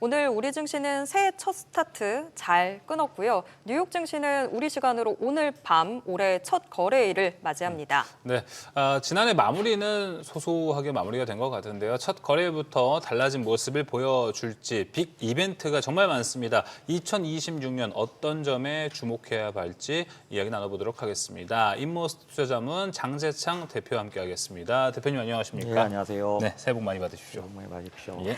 오늘 우리 증시는 새해 첫 스타트 잘 끊었고요. 뉴욕 증시는 우리 시간으로 오늘 밤 올해 첫 거래일을 맞이합니다. 네, 지난해 마무리는 소소하게 마무리가 된 것 같은데요. 첫 거래일부터 달라진 모습을 보여줄지 빅 이벤트가 정말 많습니다. 2026년 어떤 점에 주목해야 할지 이야기 나눠보도록 하겠습니다. 인모스트 투자자문 장재창 대표와 함께하겠습니다. 대표님 안녕하십니까? 네, 안녕하세요. 네, 새해 복 많이 받으십시오. 정말 맞으십시오. 예.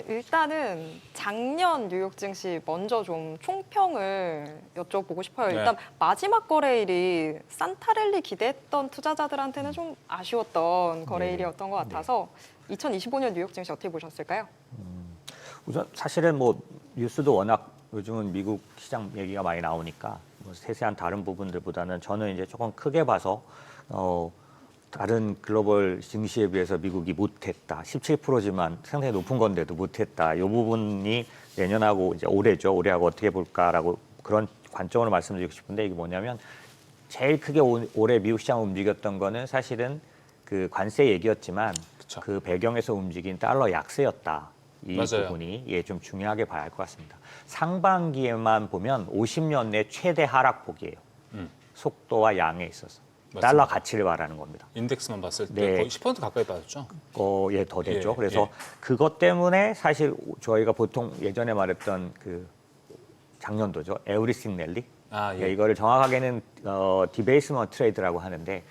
일단은 작년 뉴욕 증시 먼저 좀 총평을 여쭤보고 싶어요. 네. 일단 마지막 거래일이 산타랠리 기대했던 투자자들한테는 좀 아쉬웠던 거래일이었던 것 같아서 2025년 뉴욕 증시 어떻게 보셨을까요? 우선 사실은 뭐 뉴스도 워낙 요즘은 미국 시장 얘기가 많이 나오니까 뭐 세세한 다른 부분들보다는 저는 이제 조금 크게 봐서 다른 글로벌 증시에 비해서 미국이 못했다. 17%지만 상당히 높은 건데도 못했다. 이 부분이 내년하고 이제 올해죠. 올해하고 어떻게 볼까라고 그런 관점으로 말씀드리고 싶은데 이게 뭐냐면 제일 크게 올해 미국 시장을 움직였던 거는 사실은 그 관세 얘기였지만 그쵸. 그 배경에서 움직인 달러 약세였다. 이 맞아요. 부분이 좀 중요하게 봐야 할 것 같습니다. 상반기에만 보면 50년 내 최대 하락폭이에요. 속도와 양에 있어서. 맞습니다. 달러 가치를 말하는 겁니다. 인덱스만 봤을 때 네. 거의 10% 가까이 빠졌죠? 더 됐죠. 예, 그래서 예. 그것 때문에 사실 저희가 보통 예전에 말했던 그 작년도죠. 에브리싱 랠리. 예. 이거를 정확하게는 디베이스먼트 트레이드라고 하는데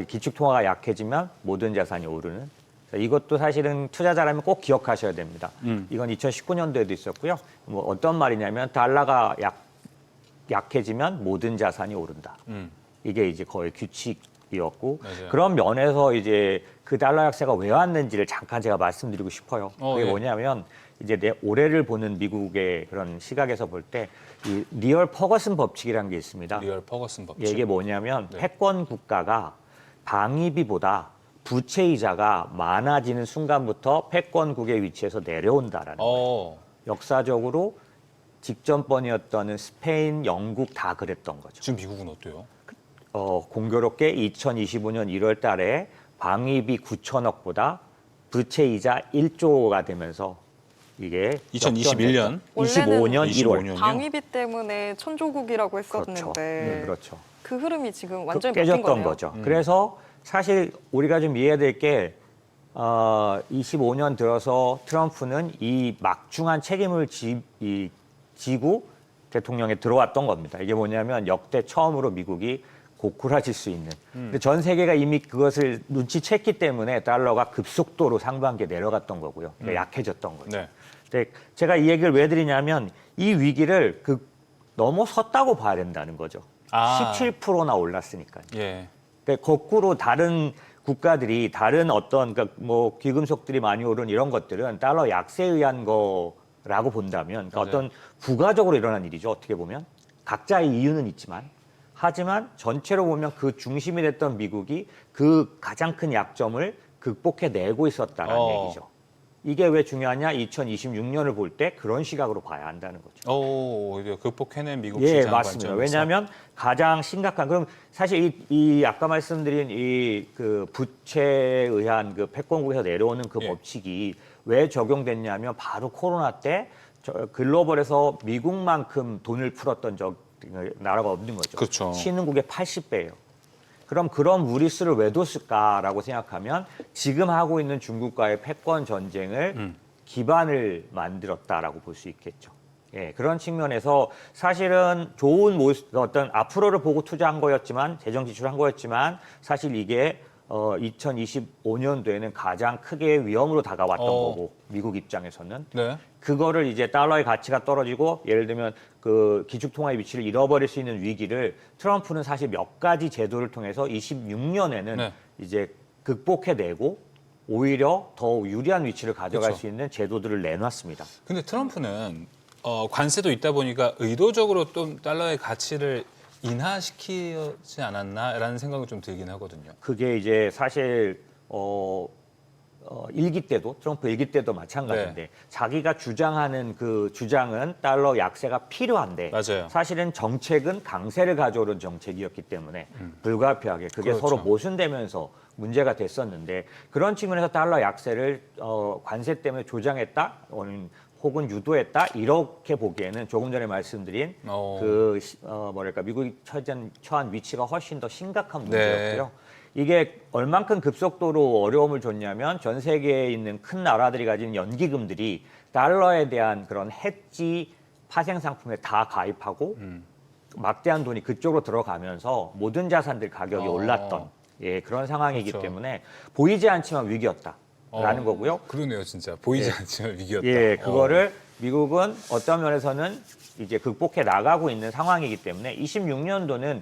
기축 통화가 약해지면 모든 자산이 오르는. 이것도 사실은 투자자라면 꼭 기억하셔야 됩니다. 이건 2019년도에도 있었고요. 뭐 어떤 말이냐면 달러가 약해지면 모든 자산이 오른다. 이게 이제 거의 규칙이었고 맞아요. 그런 면에서 이제 그 달러 약세가 왜 왔는지를 잠깐 제가 말씀드리고 싶어요. 그게 예. 뭐냐면 이제 올해를 보는 미국의 그런 시각에서 볼 때 이 리얼 퍼거슨 법칙이라는 게 있습니다. 리얼 퍼거슨 법칙. 이게 뭐냐면 네. 패권 국가가 방위비보다 부채 이자가 많아지는 순간부터 패권국의 위치에서 내려온다라는 거예요. 역사적으로 직전번이었던 스페인, 영국 다 그랬던 거죠. 지금 미국은 어때요? 공교롭게 2025년 1월 달에 방위비 9천억보다 부채 이자 1조가 되면서 이게 2021년? 25년 1월. 25년. 방위비 때문에 천조국이라고 했었는데 그렇죠. 그렇죠. 그 흐름이 지금 완전히 깨졌던 바뀐 거네요. 거죠. 그래서 사실 우리가 좀 이해해야 될 게 25년 들어서 트럼프는 이 막중한 책임을 지고 대통령에 들어왔던 겁니다. 이게 뭐냐면 역대 처음으로 미국이 고꾸라질 수 있는. 근데 전 세계가 이미 그것을 눈치챘기 때문에 달러가 급속도로 상반기에 내려갔던 거고요. 그러니까 약해졌던 거죠. 네. 근데 제가 이 얘기를 왜 드리냐면 이 위기를 넘어섰다고 봐야 된다는 거죠. 17%나 올랐으니까요. 예. 그러니까 거꾸로 다른 국가들이 다른 어떤 그러니까 뭐 귀금속들이 많이 오른 이런 것들은 달러 약세에 의한 거라고 본다면 그러니까 어떤 부가적으로 일어난 일이죠. 어떻게 보면 각자의 이유는 있지만 하지만 전체로 보면 그 중심이 됐던 미국이 그 가장 큰 약점을 극복해내고 있었다는 얘기죠. 이게 왜 중요하냐? 2026년을 볼 때 그런 시각으로 봐야 한다는 거죠. 이제 극복해낸 미국 예, 시장 맞습니다. 관점에서. 왜냐하면 가장 심각한 그럼 사실 이 아까 말씀드린 이 그 부채에 의한 그 패권국에서 내려오는 그 예. 법칙이 왜 적용됐냐면 바로 코로나 때 글로벌에서 미국만큼 돈을 풀었던 나라가 없는 거죠. 그렇죠. 신흥국의 80배예요. 그럼 그런 무리수를 왜 뒀을까라고 생각하면 지금 하고 있는 중국과의 패권 전쟁을 기반을 만들었다라고 볼 수 있겠죠. 예, 그런 측면에서 사실은 좋은 모습, 어떤 앞으로를 보고 투자한 거였지만 재정 지출한 거였지만 사실 이게 2025년도에는 가장 크게 위험으로 다가왔던 거고 미국 입장에서는 네. 그거를 이제 달러의 가치가 떨어지고 예를 들면 그 기축통화의 위치를 잃어버릴 수 있는 위기를 트럼프는 사실 몇 가지 제도를 통해서 26년에는 네. 이제 극복해내고 오히려 더 유리한 위치를 가져갈 그렇죠. 수 있는 제도들을 내놨습니다. 근데 트럼프는 관세도 있다 보니까 의도적으로 좀 달러의 가치를 인하시키지 않았나라는 생각이 좀 들긴 하거든요. 그게 이제 사실 일기 때도 트럼프 일기 때도 마찬가지인데 네. 자기가 주장하는 그 주장은 달러 약세가 필요한데 맞아요. 사실은 정책은 강세를 가져오는 정책이었기 때문에 불가피하게 그게 그렇죠. 서로 모순되면서 문제가 됐었는데 그런 측면에서 달러 약세를 관세 때문에 조장했다는 혹은 유도했다 이렇게 보기에는 조금 전에 말씀드린 뭐랄까 미국이 처한 위치가 훨씬 더 심각한 문제였고요. 이게 얼만큼 급속도로 어려움을 줬냐면 전 세계에 있는 큰 나라들이 가진 연기금들이 달러에 대한 그런 해지 파생 상품에 다 가입하고 막대한 돈이 그쪽으로 들어가면서 모든 자산들 가격이 올랐던 그런 상황이기 그렇죠. 때문에 보이지 않지만 위기였다라는 거고요. 그러네요, 진짜. 보이지 않지만 위기였다. 그거를 미국은 어떤 면에서는 이제 극복해 나가고 있는 상황이기 때문에 26년도는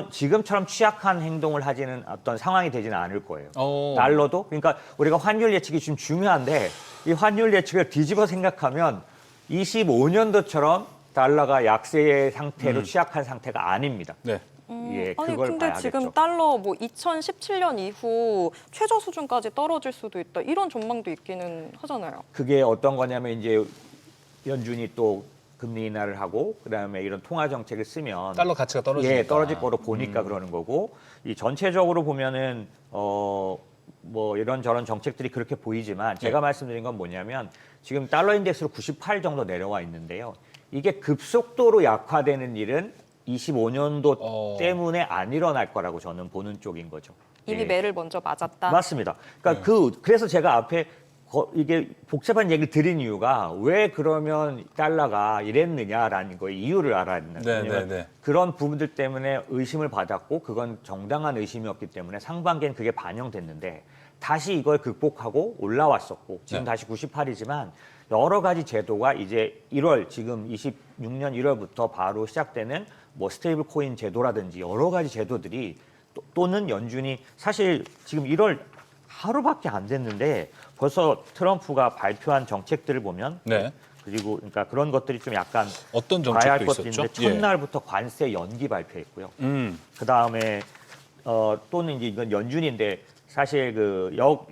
지금처럼 취약한 행동을 하지는 어떤 상황이 되지는 않을 거예요. 달러도 그러니까 우리가 환율 예측이 지금 중요한데 이 환율 예측을 뒤집어 생각하면 25년도처럼 달러가 약세의 상태로 취약한 상태가 아닙니다. 네. 아니 그걸 근데 봐야겠죠. 지금 달러 뭐 2017년 이후 최저 수준까지 떨어질 수도 있다 이런 전망도 있기는 하잖아요. 그게 어떤 거냐면 이제 연준이 또 금리 인하를 하고 그다음에 이런 통화 정책을 쓰면 달러 가치가 떨어지니까. 떨어질 거로 보니까 그러는 거고 이 전체적으로 보면은 뭐 이런 저런 정책들이 그렇게 보이지만 제가 말씀드린 건 뭐냐면 지금 달러 인덱스로 98 정도 내려와 있는데요. 이게 급속도로 약화되는 일은 25년도 때문에 안 일어날 거라고 저는 보는 쪽인 거죠. 이미 매를 먼저 맞았다. 맞습니다. 그러니까 그래서 제가 앞에 이게 복잡한 얘기를 드린 이유가 왜 그러면 달러가 이랬느냐라는 거의 이유를 알아야 된다. 왜냐면 그런 부분들 때문에 의심을 받았고 그건 정당한 의심이었기 때문에 상반기엔 그게 반영됐는데 다시 이걸 극복하고 올라왔었고 지금 다시 98이지만 여러 가지 제도가 이제 지금 26년 1월부터 바로 시작되는 뭐 스테이블 코인 제도라든지 여러 가지 제도들이 또는 연준이 사실 지금 1월 하루밖에 안 됐는데 벌써 트럼프가 발표한 정책들을 보면 그리고 그러니까 그런 것들이 좀 약간 어떤 봐야 할 정책도 것도 있었죠? 있는데 첫날부터 관세 연기 발표했고요. 그다음에 또는 이제 이건 연준인데 사실 역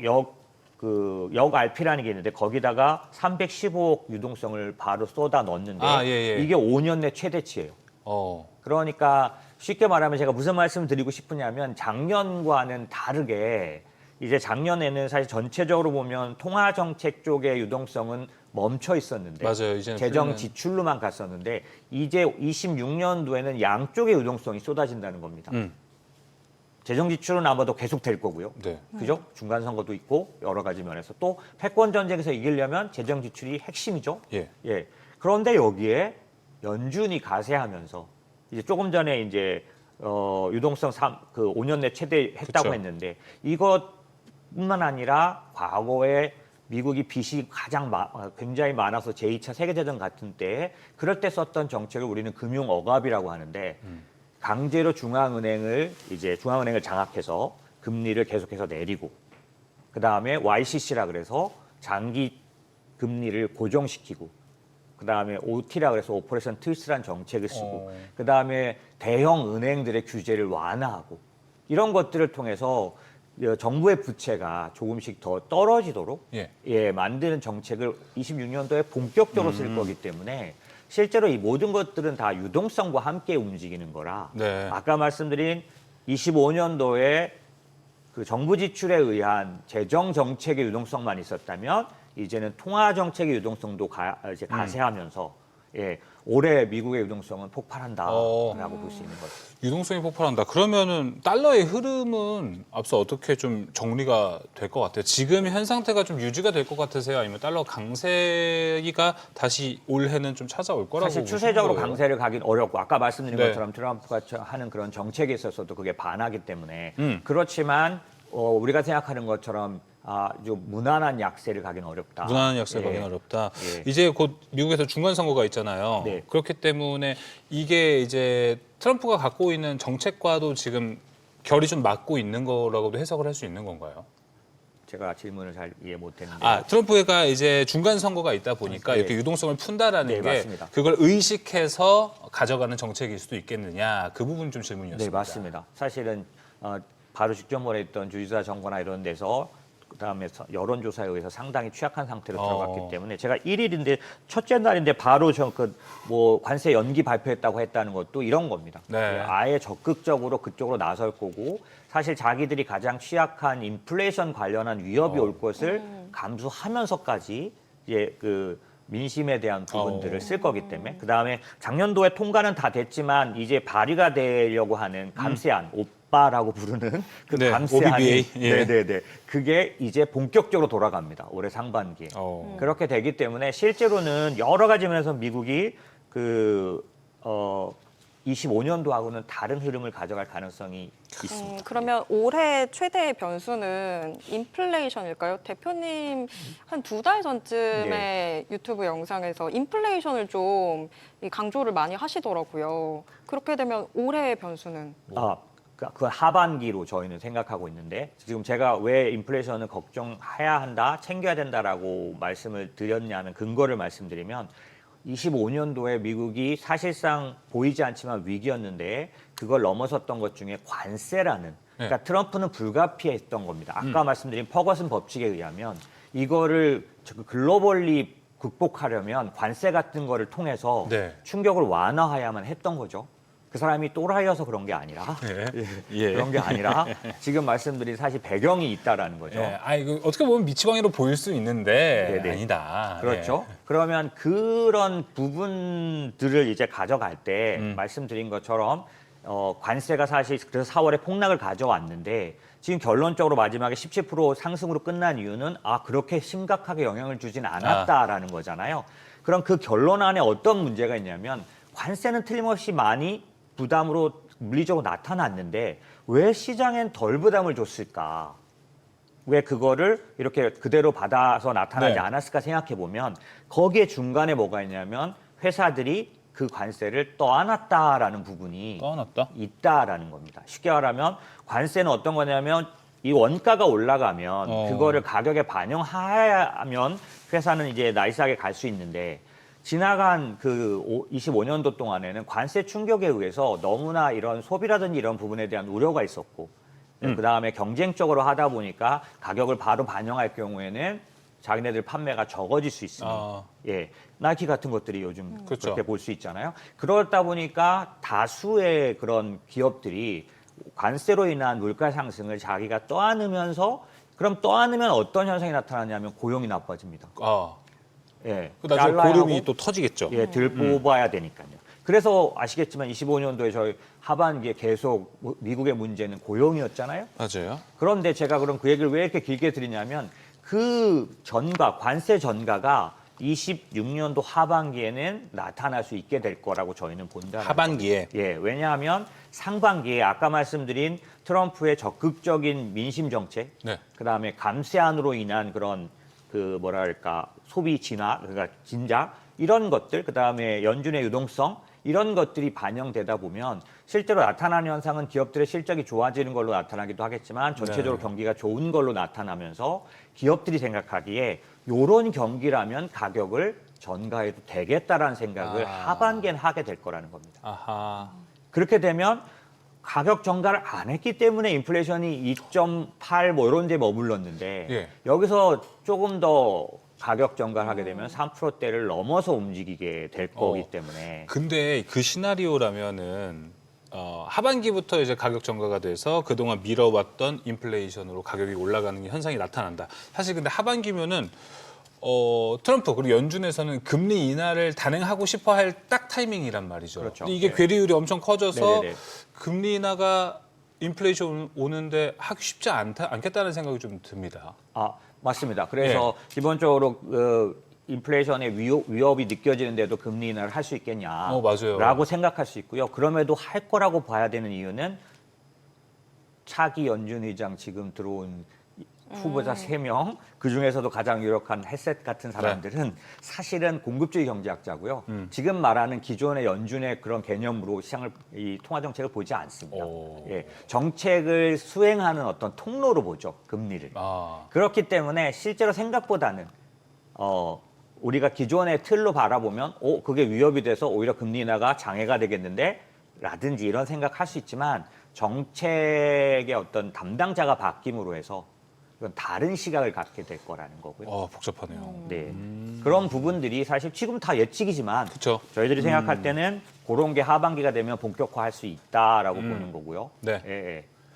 RP라는 게 있는데 거기다가 315억 유동성을 바로 쏟아 넣었는데 이게 5년 내 최대치예요. 그러니까 쉽게 말하면 제가 무슨 말씀을 드리고 싶으냐면 작년과는 다르게 이제 작년에는 사실 전체적으로 보면 통화 정책 쪽의 유동성은 멈춰 있었는데 맞아요. 이제는 재정 지출로만 갔었는데 이제 26년도에는 양쪽의 유동성이 쏟아진다는 겁니다. 재정 지출은 아마도 계속 될 거고요. 그죠? 중간 선거도 있고 여러 가지 면에서 또 패권 전쟁에서 이기려면 재정 지출이 핵심이죠. 그런데 여기에 연준이 가세하면서 이제 조금 전에 이제 유동성 5년 내 최대 했다고 했는데 이것뿐만 아니라 과거에 미국이 빚이 굉장히 많아서 제2차 세계대전 같은 때에 그럴 때 썼던 정책을 우리는 금융 억압이라고 하는데 강제로 중앙은행을 장악해서 금리를 계속해서 내리고 그다음에 YCC라 그래서 장기 금리를 고정시키고 그다음에 OT라 그래서 오퍼레이션 트위스트라는 정책을 쓰고 그다음에 대형 은행들의 규제를 완화하고 이런 것들을 통해서 정부의 부채가 조금씩 더 떨어지도록 만드는 정책을 26년도에 본격적으로 쓸 거기 때문에 실제로 이 모든 것들은 다 유동성과 함께 움직이는 거라 아까 말씀드린 25년도에 그 정부 지출에 의한 재정 정책의 유동성만 있었다면 이제는 통화 정책의 유동성도 이제 가세하면서 올해 미국의 유동성은 폭발한다라고 볼 수 있는 거죠. 유동성이 폭발한다. 그러면은 달러의 흐름은 앞서 어떻게 좀 정리가 될 것 같아요? 지금 현 상태가 좀 유지가 될 것 같으세요? 아니면 달러 강세기가 다시 올해는 좀 찾아올 거라고 사실 보시는 추세적으로 거예요? 강세를 가긴 어렵고 아까 말씀드린 것처럼 트럼프가 하는 그런 정책에 있어서도 그게 반하기 때문에 그렇지만 우리가 생각하는 것처럼 좀 무난한 약세를 가긴 어렵다. 무난한 약세를 가긴 어렵다. 이제 곧 미국에서 중간 선거가 있잖아요. 그렇기 때문에 이게 이제 트럼프가 갖고 있는 정책과도 지금 결이 좀 맞고 있는 거라고도 해석을 할 수 있는 건가요? 제가 질문을 잘 이해 못했는데. 트럼프가 이제 중간 선거가 있다 보니까 이렇게 유동성을 푼다라는 게 맞습니다. 그걸 의식해서 가져가는 정책일 수도 있겠느냐 그 부분 좀 질문이었습니다. 네, 맞습니다. 사실은 바로 직전번에 있던 주지사 정거나 이런 데서 그다음에 여론조사에 의해서 상당히 취약한 상태로 들어갔기 때문에 제가 1일인데 첫째 날인데 바로 뭐 관세 연기 발표했다고 했다는 것도 이런 겁니다. 아예 적극적으로 그쪽으로 나설 거고 사실 자기들이 가장 취약한 인플레이션 관련한 위협이 올 것을 감수하면서까지 이제 민심에 대한 부분들을 쓸 거기 때문에 그다음에 작년도에 통과는 다 됐지만 이제 발의가 되려고 하는 감세안 오빠라고 부르는 그 네, 감세안이 OBBA. 예. 네네네 그게 이제 본격적으로 돌아갑니다. 올해 상반기에. 그렇게 되기 때문에 실제로는 여러 가지 면에서 미국이 25년도하고는 다른 흐름을 가져갈 가능성이 있습니다. 그러면 올해 최대의 변수는 인플레이션일까요? 대표님 한 2달 전쯤에 유튜브 영상에서 인플레이션을 좀 강조를 많이 하시더라고요. 그렇게 되면 올해의 변수는? 그 하반기로 저희는 생각하고 있는데 지금 제가 왜 인플레이션을 걱정해야 한다, 챙겨야 된다라고 말씀을 드렸냐는 근거를 말씀드리면 25년도에 미국이 사실상 보이지 않지만 위기였는데 그걸 넘어섰던 것 중에 관세라는 그러니까 트럼프는 불가피했던 겁니다. 아까 말씀드린 퍼거슨 법칙에 의하면 이거를 글로벌리 극복하려면 관세 같은 거를 통해서 충격을 완화해야만 했던 거죠. 그 사람이 또라이여서 그런 게 아니라 그런 게 아니라 지금 말씀드린 사실 배경이 있다라는 거죠. 이거 어떻게 보면 미치광이로 보일 수 있는데 네네. 아니다. 그렇죠. 그러면 그런 부분들을 이제 가져갈 때 말씀드린 것처럼 관세가 사실 그래서 4월에 폭락을 가져왔는데 지금 결론적으로 마지막에 17% 상승으로 끝난 이유는 그렇게 심각하게 영향을 주진 않았다라는 거잖아요. 그럼 그 결론 안에 어떤 문제가 있냐면 관세는 틀림없이 많이 부담으로 물리적으로 나타났는데 왜 시장엔 덜 부담을 줬을까? 왜 그거를 이렇게 그대로 받아서 나타나지 않았을까 생각해 보면 거기에 중간에 뭐가 있냐면 회사들이 그 관세를 떠안았다라는 부분이 있다라는 겁니다. 쉽게 말하면 관세는 어떤 거냐면 이 원가가 올라가면 그거를 가격에 반영하면 회사는 이제 나이스하게 갈 수 있는데 지나간 그 25년도 동안에는 관세 충격에 의해서 너무나 이런 소비라든지 이런 부분에 대한 우려가 있었고 그다음에 경쟁적으로 하다 보니까 가격을 바로 반영할 경우에는 자기네들 판매가 적어질 수 있으니 나이키 같은 것들이 요즘 그렇게 볼 수 있잖아요. 그러다 보니까 다수의 그런 기업들이 관세로 인한 물가 상승을 자기가 떠안으면서 그럼 떠안으면 어떤 현상이 나타나냐면 고용이 나빠집니다. 나중에 고름이 또 터지겠죠. 들 뽑아야 되니까요. 그래서 아시겠지만 25년도에 저희 하반기에 계속 미국의 문제는 고용이었잖아요. 맞아요. 그런데 제가 그럼 그 얘기를 왜 이렇게 길게 드리냐면 그 전가, 관세 전가가 26년도 하반기에는 나타날 수 있게 될 거라고 저희는 본다. 하반기에? 왜냐하면 상반기에 아까 말씀드린 트럼프의 적극적인 민심 정책, 그다음에 감세안으로 인한 그런 그 뭐랄까 소비 진화, 그러니까 진작 이런 것들, 그다음에 연준의 유동성 이런 것들이 반영되다 보면 실제로 나타나는 현상은 기업들의 실적이 좋아지는 걸로 나타나기도 하겠지만 전체적으로 경기가 좋은 걸로 나타나면서 기업들이 생각하기에 이런 경기라면 가격을 전가해도 되겠다라는 생각을 하반기엔 하게 될 거라는 겁니다. 그렇게 되면 가격 전가를 안 했기 때문에 인플레이션이 2.8 뭐 이런 데 머물렀는데 여기서 조금 더 가격 전가를 하게 되면 3%대를 넘어서 움직이게 될 거기 때문에. 근데 그 시나리오라면은 하반기부터 이제 가격 전가가 돼서 그동안 미뤄왔던 인플레이션으로 가격이 올라가는 현상이 나타난다. 사실 근데 하반기면은 트럼프 그리고 연준에서는 금리 인하를 단행하고 싶어 할 딱 타이밍이란 말이죠. 그렇죠. 근데 이게 괴리율이 엄청 커져서 금리 인하가 인플레이션 오는데 하기 쉽지 않겠다는 생각이 좀 듭니다. 맞습니다. 그래서 기본적으로 인플레이션의 위협이 느껴지는데도 금리 인하를 할 수 있겠냐 라고 생각할 수 있고요. 그럼에도 할 거라고 봐야 되는 이유는 차기 연준 의장 지금 들어온 후보자 3명, 그중에서도 가장 유력한 헤셋 같은 사람들은 사실은 공급주의 경제학자고요. 지금 말하는 기존의 연준의 그런 개념으로 이 통화정책을 보지 않습니다. 정책을 수행하는 어떤 통로로 보죠, 금리를. 그렇기 때문에 실제로 생각보다는 우리가 기존의 틀로 바라보면 그게 위협이 돼서 오히려 금리 인하가 장애가 되겠는데 라든지 이런 생각할 수 있지만 정책의 어떤 담당자가 바뀜으로 해서 이건 다른 시각을 갖게 될 거라는 거고요. 복잡하네요. 그런 부분들이 사실 지금 다 예측이지만 저희들이 생각할 때는 그런 게 하반기가 되면 본격화할 수 있다라고 보는 거고요.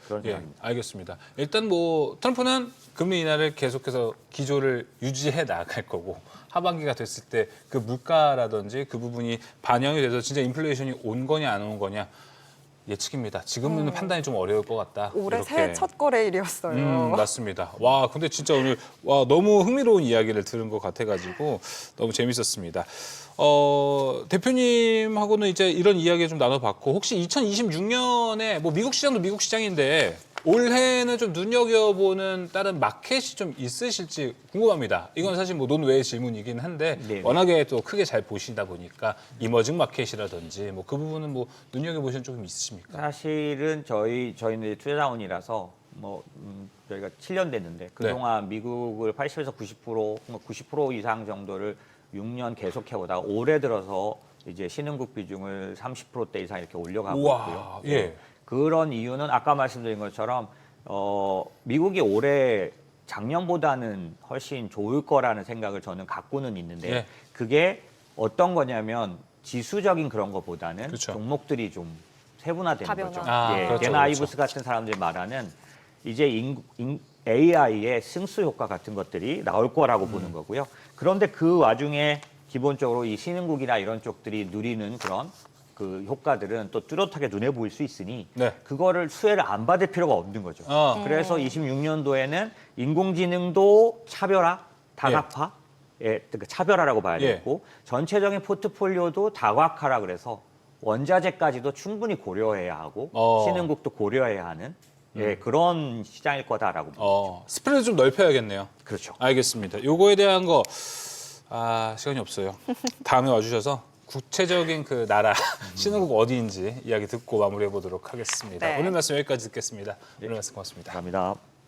그런 예, 생각입니다. 알겠습니다. 일단 뭐 트럼프는 금리 인하를 계속해서 기조를 유지해 나갈 거고 하반기가 됐을 때 그 물가라든지 그 부분이 반영이 돼서 진짜 인플레이션이 온 거냐 안 온 거냐 예측입니다. 지금은 판단이 좀 어려울 것 같다. 올해 이렇게. 새해 첫 거래일이었어요. 맞습니다. 와, 근데 진짜 오늘 와 너무 흥미로운 이야기를 들은 것 같아가지고 너무 재밌었습니다. 대표님하고는 이제 이런 이야기 좀 나눠봤고 혹시 2026년에 뭐 미국 시장도 미국 시장인데 올해는 좀 눈여겨보는 다른 마켓이 좀 있으실지 궁금합니다. 이건 사실 뭐 논외의 질문이긴 한데 네네. 워낙에 또 크게 잘 보시다 보니까 이머징 마켓이라든지 뭐 그 부분은 뭐 눈여겨보시는 쪽이 있으십니까? 사실은 저희는 투자자원이라서 저희가 7년 됐는데 그동안 미국을 80에서 90% 이상 정도를 6년 계속해 오다가 올해 들어서 이제 신흥국 비중을 30%대 이상 이렇게 올려가고 우와, 있고요. 예. 그런 이유는 아까 말씀드린 것처럼 미국이 올해 작년보다는 훨씬 좋을 거라는 생각을 저는 갖고는 있는데 예. 그게 어떤 거냐면 지수적인 그런 것보다는 그렇죠. 종목들이 좀 세분화되는 다변화. 거죠. 아, 예, 그렇죠, 데나 그렇죠. 아이브스 같은 사람들이 말하는 이제 AI의 승수 효과 같은 것들이 나올 거라고 보는 거고요. 그런데 그 와중에 기본적으로 이 신흥국이나 이런 쪽들이 누리는 그런 그 효과들은 또 뚜렷하게 눈에 보일 수 있으니 네. 그거를 수혜를 안 받을 필요가 없는 거죠. 그래서 26년도에는 인공지능도 차별화, 다각화, 그 차별화라고 봐야 예. 되고 전체적인 포트폴리오도 다각화라 그래서 원자재까지도 충분히 고려해야 하고 신흥국도 고려해야 하는 그런 시장일 거다라고 봅니다. 스프레드 좀 넓혀야겠네요. 그렇죠. 알겠습니다. 요거에 대한 거 시간이 없어요. 다음에 와주셔서 구체적인 그 나라 신흥국 어디인지 이야기 듣고 마무리해 보도록 하겠습니다. 네. 오늘 말씀 여기까지 듣겠습니다. 오늘 말씀 고맙습니다. 감사합니다.